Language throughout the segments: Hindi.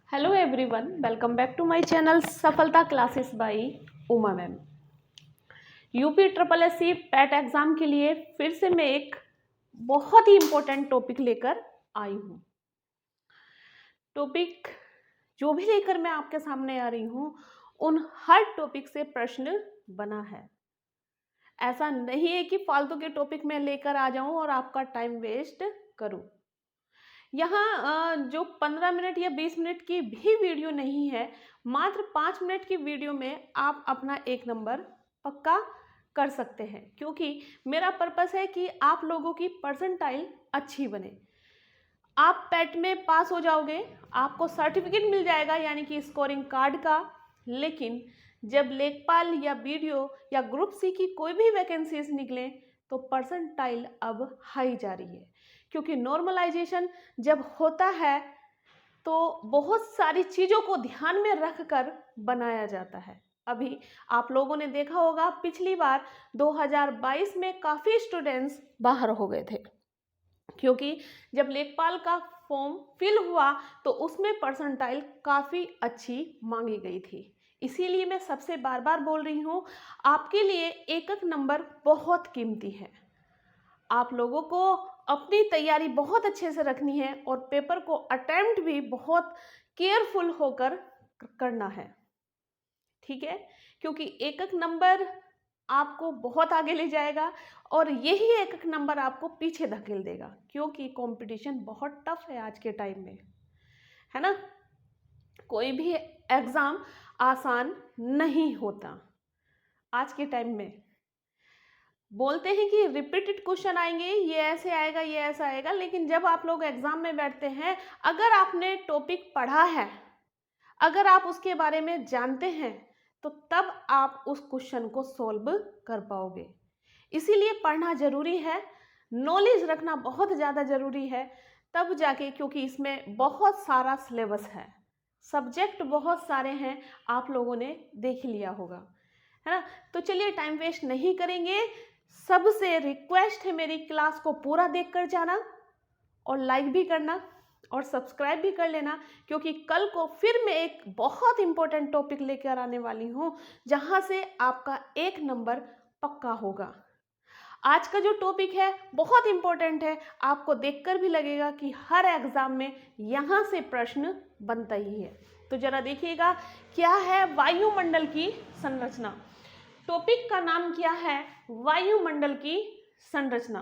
Hello everyone, welcome back to my channel Safalta classes by Uma ma'am. UP triple S C PET exam के लिए फिर से मैं एक बहुत ही इम्पोर्टेंट टॉपिक लेकर आई हूँ। टॉपिक जो भी लेकर मैं आपके सामने आ रही हूँ उन हर टॉपिक से प्रश्न बना है। ऐसा नहीं है कि फालतू के टॉपिक मैं लेकर आ जाऊँ और आपका टाइम वेस्ट करूँ। यहाँ जो 15 मिनट या 20 मिनट की भी वीडियो नहीं है, मात्र 5 मिनट की वीडियो में आप अपना 1 नंबर पक्का कर सकते हैं, क्योंकि मेरा पर्पस है कि आप लोगों की परसेंटाइल अच्छी बने। आप पैट में पास हो जाओगे, आपको सर्टिफिकेट मिल जाएगा यानी कि स्कोरिंग कार्ड का। लेकिन जब लेखपाल या वीडियो या ग्रुप सी की कोई भी वैकेंसीज निकले तो परसेंटाइल अब हाई जा रही है, क्योंकि नॉर्मलाइजेशन जब होता है तो बहुत सारी चीज़ों को ध्यान में रखकर बनाया जाता है। अभी आप लोगों ने देखा होगा पिछली बार 2022 में काफ़ी स्टूडेंट्स बाहर हो गए थे, क्योंकि जब लेखपाल का फॉर्म फिल हुआ तो उसमें परसेंटाइल काफ़ी अच्छी मांगी गई थी। इसीलिए मैं सबसे बार बार बोल रही हूँ, आपके लिए एक एक नंबर बहुत कीमती है। आप लोगों को अपनी तैयारी बहुत अच्छे से रखनी है और पेपर को अटेम्प्ट भी बहुत केयरफुल होकर करना है, ठीक है? क्योंकि एक एक नंबर आपको बहुत आगे ले जाएगा और यही एक एक नंबर आपको पीछे धकेल देगा, क्योंकि कंपटीशन बहुत टफ है आज के टाइम में, है ना? कोई भी एग्ज़ाम आसान नहीं होता आज के टाइम में। बोलते हैं कि रिपीटेड क्वेश्चन आएंगे, ये ऐसे आएगा, ये ऐसा आएगा, लेकिन जब आप लोग एग्जाम में बैठते हैं, अगर आपने टॉपिक पढ़ा है, अगर आप उसके बारे में जानते हैं, तो तब आप उस क्वेश्चन को सॉल्व कर पाओगे। इसीलिए पढ़ना जरूरी है, नॉलेज रखना बहुत ज़्यादा जरूरी है, तब जाके, क्योंकि इसमें बहुत सारा सिलेबस है, सब्जेक्ट बहुत सारे हैं, आप लोगों ने देख लिया होगा, है ना? तो चलिए टाइम वेस्ट नहीं करेंगे। सबसे रिक्वेस्ट है मेरी, क्लास को पूरा देखकर जाना और लाइक भी करना और सब्सक्राइब भी कर लेना, क्योंकि कल को फिर मैं एक बहुत इंपॉर्टेंट टॉपिक लेकर आने वाली हूँ, जहाँ से आपका 1 नंबर पक्का होगा। आज का जो टॉपिक है बहुत इंपॉर्टेंट है, आपको देखकर भी लगेगा कि हर एग्जाम में यहाँ से प्रश्न बनता ही है। तो जरा देखिएगा, क्या है वायुमंडल की संरचना। टॉपिक का नाम क्या है? वायुमंडल की संरचना।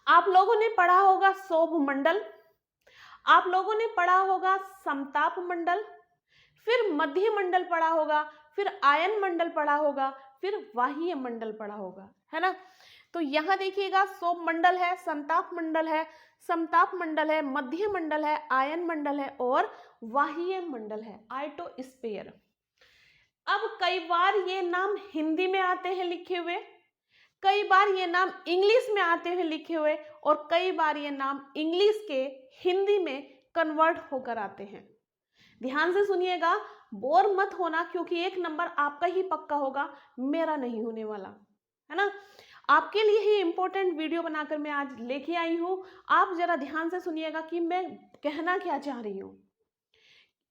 आप लोगों ने पढ़ा होगा सौभ मंडल, आप लोगों ने पढ़ा होगा समताप मंडल, फिर मध्य मंडल पढ़ा होगा, फिर आयन मंडल पढ़ा होगा, फिर वाह्य मंडल पढ़ा होगा, है ना? तो यहाँ देखिएगा, सौभ मंडल है, संताप मंडल है, समताप मंडल है, मध्य मंडल है, आयन मंडल है और वाह्य मंडल है, आइटोस्फीयर। अब कई बार ये नाम हिंदी में आते हैं लिखे हुए, कई बार ये नाम इंग्लिश में आते हैं लिखे हुए, और कई बार ये नाम इंग्लिश के हिंदी में कन्वर्ट होकर आते हैं। ध्यान से सुनिएगा, बोर मत होना, क्योंकि 1 नंबर आपका ही पक्का होगा, मेरा नहीं होने वाला, है ना? आपके लिए ही इंपॉर्टेंट वीडियो बनाकर मैं आज लेके आई हूँ। आप जरा ध्यान से सुनिएगा कि मैं कहना क्या चाह रही हूँ।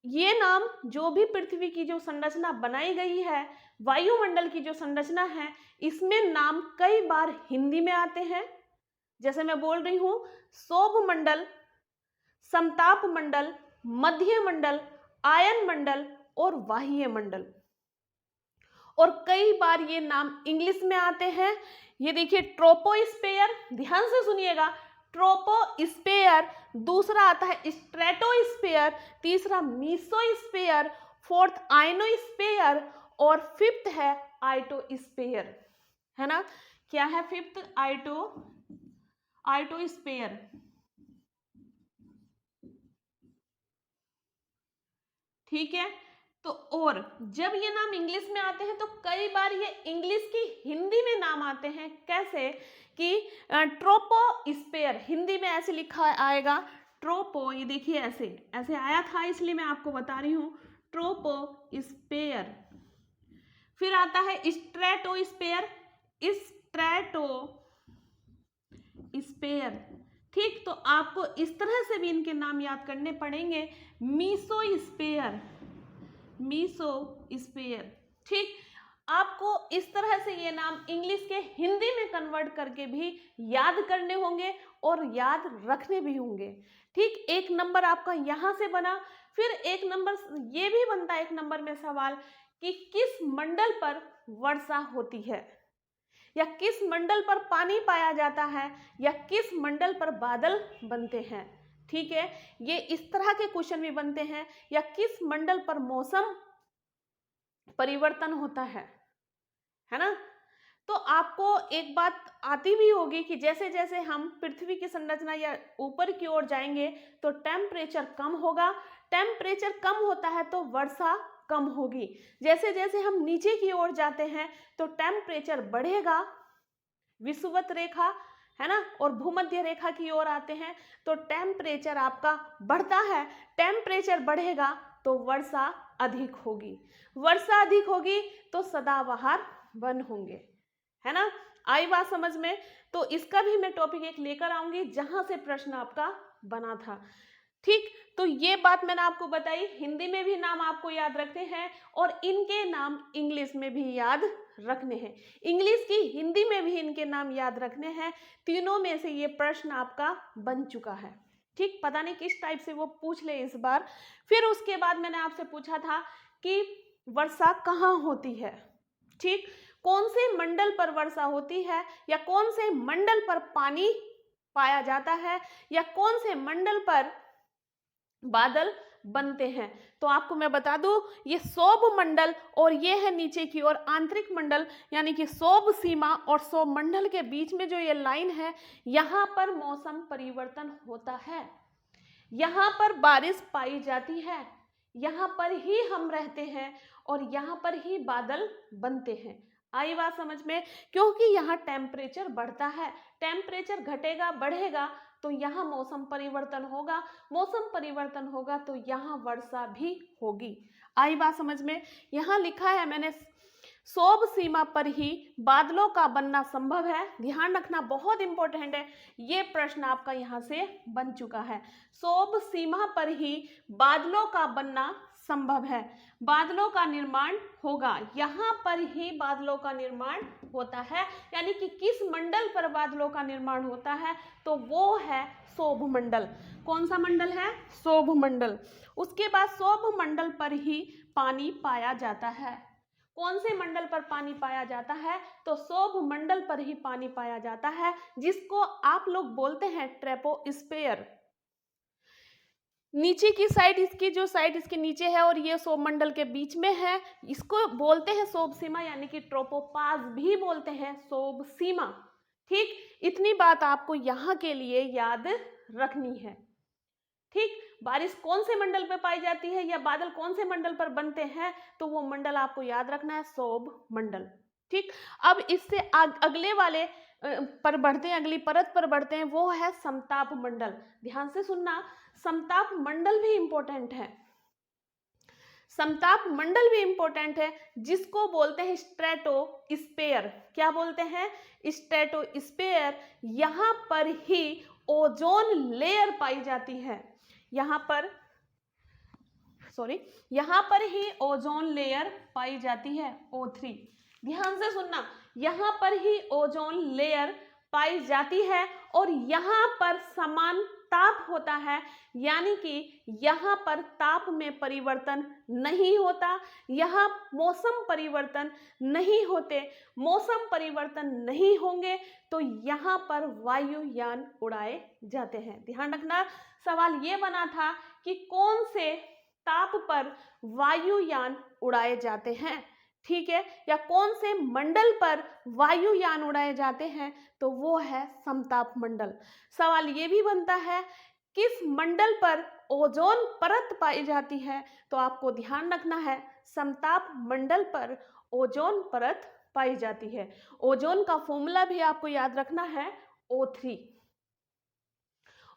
ये नाम, जो भी पृथ्वी की जो संरचना बनाई गई है, वायुमंडल की जो संरचना है, इसमें नाम कई बार हिंदी में आते हैं। जैसे मैं बोल रही हूँ, सौभ मंडल, समताप मंडल, मध्य मंडल, आयन मंडल और वाह्य मंडल। और कई बार ये नाम इंग्लिश में आते हैं। ये देखिए, ट्रोपोस्फेयर, ध्यान से सुनिएगा, ट्रोपोस्फेयर, दूसरा आता है स्ट्रेटोस्फेयर, तीसरा मीसोस्फेयर, फोर्थ आयनोस्फेयर और फिफ्थ है आइटोस्फेयर, है ना? क्या है फिफ्थ? आइटोस्फेयर, ठीक है? तो और जब ये नाम इंग्लिश में आते हैं तो कई बार ये इंग्लिश की हिंदी में नाम आते हैं। कैसे? कि ट्रोपोस्फेयर हिंदी में ऐसे लिखा आएगा, ट्रोपो, ये देखिए ऐसे ऐसे आया था, इसलिए मैं आपको बता रही हूँ, ट्रोपोस्फेयर। फिर आता है स्ट्रेटोस्फेयर, स्ट्रेटोस्फेयर, ठीक, तो आपको इस तरह से भी इनके नाम याद करने पड़ेंगे। मीसोस्फीयर, मीसोस्फीयर। ठीक, आपको इस तरह से ये नाम इंग्लिश के हिंदी में कन्वर्ट करके भी याद करने होंगे और याद रखने भी होंगे। ठीक, एक नंबर आपका यहां से बना। फिर एक नंबर ये भी बनता है एक नंबर में सवाल कि किस मंडल पर वर्षा होती है, या किस मंडल पर पानी पाया जाता है, या किस मंडल पर बादल बनते हैं। ठीक है, ये इस तरह के क्वेश्चन भी बनते हैं। या किस मंडल पर मौसम परिवर्तन होता है ना। तो आपको एक बात आती भी होगी कि जैसे जैसे हम पृथ्वी की संरचना या ऊपर की ओर जाएंगे तो टेम्परेचर कम होगा, टेम्परेचर कम होता है तो वर्षा कम होगी। जैसे जैसे हम नीचे की ओर जाते हैं तो टेम्परेचर बढ़ेगा, विषुवत रेखा है ना, और भूमध्य रेखा की ओर आते हैं तो टेम्परेचर आपका बढ़ता है। टेम्परेचर बढ़ेगा तो वर्षा अधिक होगी, वर्षा अधिक होगी तो सदाबहार वन होंगे, है ना। आई बात समझ में। तो इसका भी मैं टॉपिक एक लेकर आऊंगी जहां से प्रश्न आपका बना था। ठीक, तो ये बात मैंने आपको बताई। हिंदी में भी नाम आपको याद रखने हैं और इनके नाम इंग्लिश में भी याद रखने हैं। इंग्लिश की हिंदी में भी इनके नाम याद रखने हैं। तीनों में से ये प्रश्न आपका बन चुका है। ठीक, पता नहीं किस टाइप से वो पूछ ले इस बार। फिर उसके बाद मैंने आपसे पूछा था कि वर्षा कहाँ होती है। ठीक, कौन से मंडल पर वर्षा होती है, या कौन से मंडल पर पानी पाया जाता है, या कौन से मंडल पर बादल बनते हैं। तो आपको मैं बता दूं, ये सौभ मंडल और ये है नीचे की ओर आंतरिक मंडल, यानी कि सौभ सीमा और सौभ मंडल के बीच में जो ये लाइन है, यहाँ पर मौसम परिवर्तन होता है, यहाँ पर बारिश पाई जाती है, यहाँ पर ही हम रहते हैं और यहाँ पर ही बादल बनते हैं। आई बात समझ में। क्योंकि यहाँ टेम्परेचर बढ़ता है, टेम्परेचर घटेगा बढ़ेगा तो यहाँ मौसम परिवर्तन होगा, मौसम परिवर्तन होगा तो यहाँ वर्षा भी होगी। आई बात समझ में। यहाँ लिखा है मैंने, सौभ सीमा पर ही बादलों का बनना संभव है। ध्यान रखना, बहुत इंपॉर्टेंट है, ये प्रश्न आपका यहाँ से बन चुका है। सौभ सीमा पर ही बादलों का बनना संभव है, बादलों का निर्माण होगा, यहाँ पर ही बादलों का निर्माण होता है। यानी कि किस मंडल पर बादलों का निर्माण होता है, तो वो है सौभ मंडल। कौन सा मंडल है? सौभ मंडल। उसके बाद सौभ मंडल पर ही पानी पाया जाता है। कौन से मंडल पर पानी पाया जाता है? तो सौभ मंडल पर ही पानी पाया जाता है, जिसको आप लोग बोलते हैं ट्रोपोस्फियर। नीचे की साइड, इसकी जो साइड इसके नीचे है और ये सौभ मंडल के बीच में है, इसको बोलते हैं सौभ सीमा, यानी कि ट्रोपोपाज भी बोलते हैं सौभ सीमा। ठीक, इतनी बात आपको यहाँ के लिए याद रखनी है। ठीक, बारिश कौन से मंडल पर पाई जाती है या बादल कौन से मंडल पर बनते हैं, तो वो मंडल आपको याद रखना है, सौभ मंडल। ठीक, अब इससे अगले वाले पर बढ़ते हैं, अगली परत पर बढ़ते हैं, वो है समताप मंडल। ध्यान से सुनना, समताप मंडल भी इंपॉर्टेंट है, समताप मंडल भी इंपॉर्टेंट है, जिसको बोलते हैं स्ट्रेटोस्फीयर। क्या बोलते हैं? स्ट्रेटोस्फीयर। यहाँ पर ही ओजोन लेयर पाई जाती है, यहाँ पर ही ओजोन लेयर पाई जाती है, O3। ध्यान से सुनना, यहाँ पर ही ओजोन लेयर पाई जाती है और यहाँ पर समान ताप होता है, यानी कि यहाँ पर ताप में परिवर्तन नहीं होता, यहाँ मौसम परिवर्तन नहीं होते। मौसम परिवर्तन नहीं होंगे तो यहाँ पर वायुयान उड़ाए जाते हैं। ध्यान रखना, सवाल ये बना था कि कौन से ताप पर वायुयान उड़ाए जाते हैं। ठीक है, या कौन से मंडल पर वायुयान उड़ाए जाते हैं, तो वो है समताप मंडल। सवाल ये भी बनता है, किस मंडल पर ओजोन परत पाई जाती है, तो आपको ध्यान रखना है समताप मंडल पर ओजोन परत पाई जाती है। ओजोन का फॉर्मूला भी आपको याद रखना है, O3।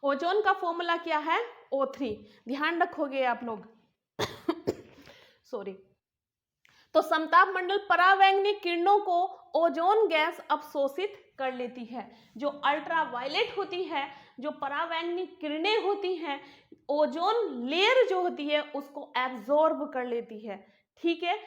ओजोन का फॉर्मूला क्या है? O3। ध्यान रखोगे आप लोग। सॉरी। तो समताप मंडल परावैंगनिक किरणों को ओजोन गैस अवशोषित कर लेती है। जो अल्ट्रावायलेट होती है जो परावैंगनी किरणें होती हैं, ओजोन लेयर जो होती है उसको एब्जॉर्ब कर लेती है। ठीक है,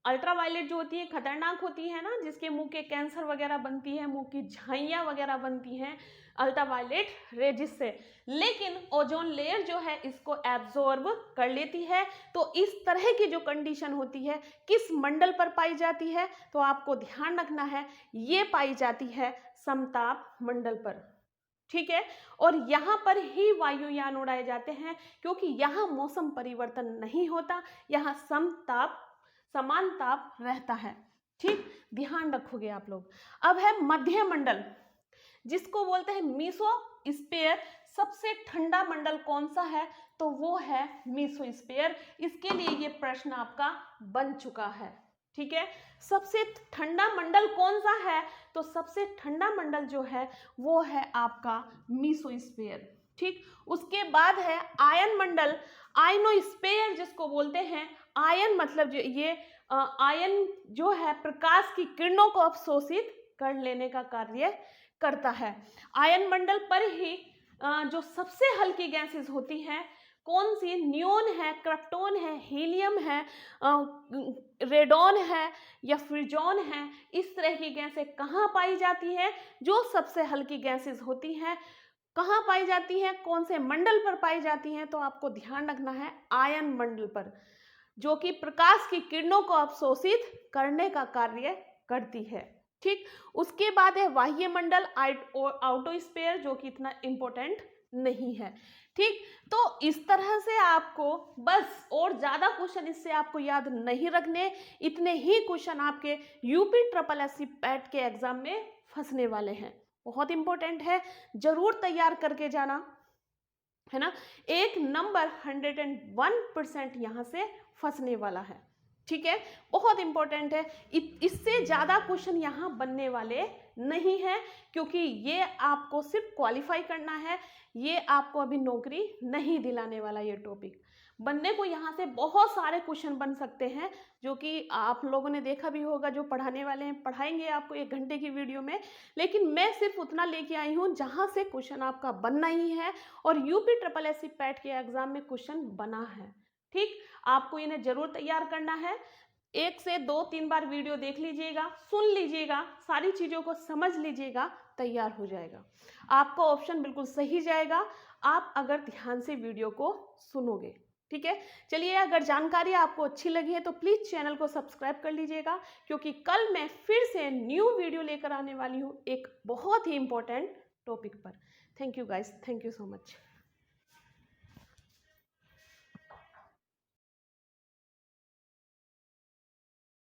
अल्ट्रावायलेट जो होती है खतरनाक होती है ना, जिसके मुंह के कैंसर वगैरह बनती है, मुंह की झाइयाँ वगैरह बनती हैं अल्ट्रावायलेट रेजिस से, लेकिन ओजोन लेयर जो है इसको एब्जॉर्ब कर लेती है। तो इस तरह की जो कंडीशन होती है किस मंडल पर पाई जाती है, तो आपको ध्यान रखना है ये पाई जाती है समताप मंडल पर। ठीक है, और यहाँ पर ही वायुयान उड़ाए जाते हैं क्योंकि यहाँ मौसम परिवर्तन नहीं होता, यहाँ समताप समान ताप रहता है। ठीक, ध्यान रखोगे आप लोग। अब है मध्य मंडल, जिसको बोलते हैं मीसोस्फीयर। सबसे ठंडा मंडल कौन सा है, तो वो है मीसोस्फीयर। इसके लिए ये प्रश्न आपका बन चुका है। ठीक है, सबसे ठंडा मंडल कौन सा है, तो सबसे ठंडा मंडल जो है वो है आपका मीसोस्फीयर। ठीक, उसके बाद है आयन मंडल, आयनोस्फीयर जिसको बोलते हैं। आयन मतलब ये आयन जो है प्रकाश की किरणों को अवशोषित कर लेने का कार्य करता है। आयन मंडल पर ही जो सबसे हल्की गैसेस होती हैं कौन सी, नियोन है, क्रिप्टॉन है, हीलियम है, रेडॉन है या फ्रिजॉन है। इस तरह की गैसें कहाँ पाई जाती है, जो सबसे हल्की गैसेस होती हैं कहाँ पाई जाती हैं, कौन से मंडल पर पाई जाती हैं, तो आपको ध्यान रखना है आयन मंडल पर, जो कि प्रकाश की किरणों को अवशोषित करने का कार्य करती है। ठीक, उसके बाद है बाह्य मंडल, आउटोस्फीयर, जो कि इतना इंपॉर्टेंट नहीं है। ठीक, तो इस तरह से आपको बस, और ज्यादा क्वेश्चन इससे आपको याद नहीं रखने, इतने ही क्वेश्चन आपके यूपी ट्रिपल एससी पैट के एग्जाम में फंसने वाले हैं। बहुत इंपॉर्टेंट है, जरूर तैयार करके जाना, है ना। एक नंबर 101% यहाँ से फंसने वाला है। ठीक है, बहुत इंपॉर्टेंट है, इससे ज्यादा क्वेश्चन यहाँ बनने वाले नहीं है, क्योंकि ये आपको सिर्फ क्वालिफाई करना है, ये आपको अभी नौकरी नहीं दिलाने वाला। ये टॉपिक बनने को यहाँ से बहुत सारे क्वेश्चन बन सकते हैं, जो कि आप लोगों ने देखा भी होगा, जो पढ़ाने वाले हैं पढ़ाएंगे आपको 1 घंटे की वीडियो में, लेकिन मैं सिर्फ उतना लेके आई हूँ जहाँ से क्वेश्चन आपका बनना ही है, और यूपी ट्रिपल एससी पैट के एग्जाम में क्वेश्चन बना है। ठीक, आपको इन्हें जरूर तैयार करना है। 1 से 2-3 बार वीडियो देख लीजिएगा, सुन लीजिएगा, सारी चीज़ों को समझ लीजिएगा, तैयार हो जाएगा। आपका ऑप्शन बिल्कुल सही जाएगा, आप अगर ध्यान से वीडियो को सुनोगे। ठीक है, चलिए, अगर जानकारी आपको अच्छी लगी है तो प्लीज़ चैनल को सब्सक्राइब कर लीजिएगा, क्योंकि कल मैं फिर से न्यू वीडियो लेकर आने वाली हूँ एक बहुत ही इंपॉर्टेंट टॉपिक पर। Thank you guys, thank you so much.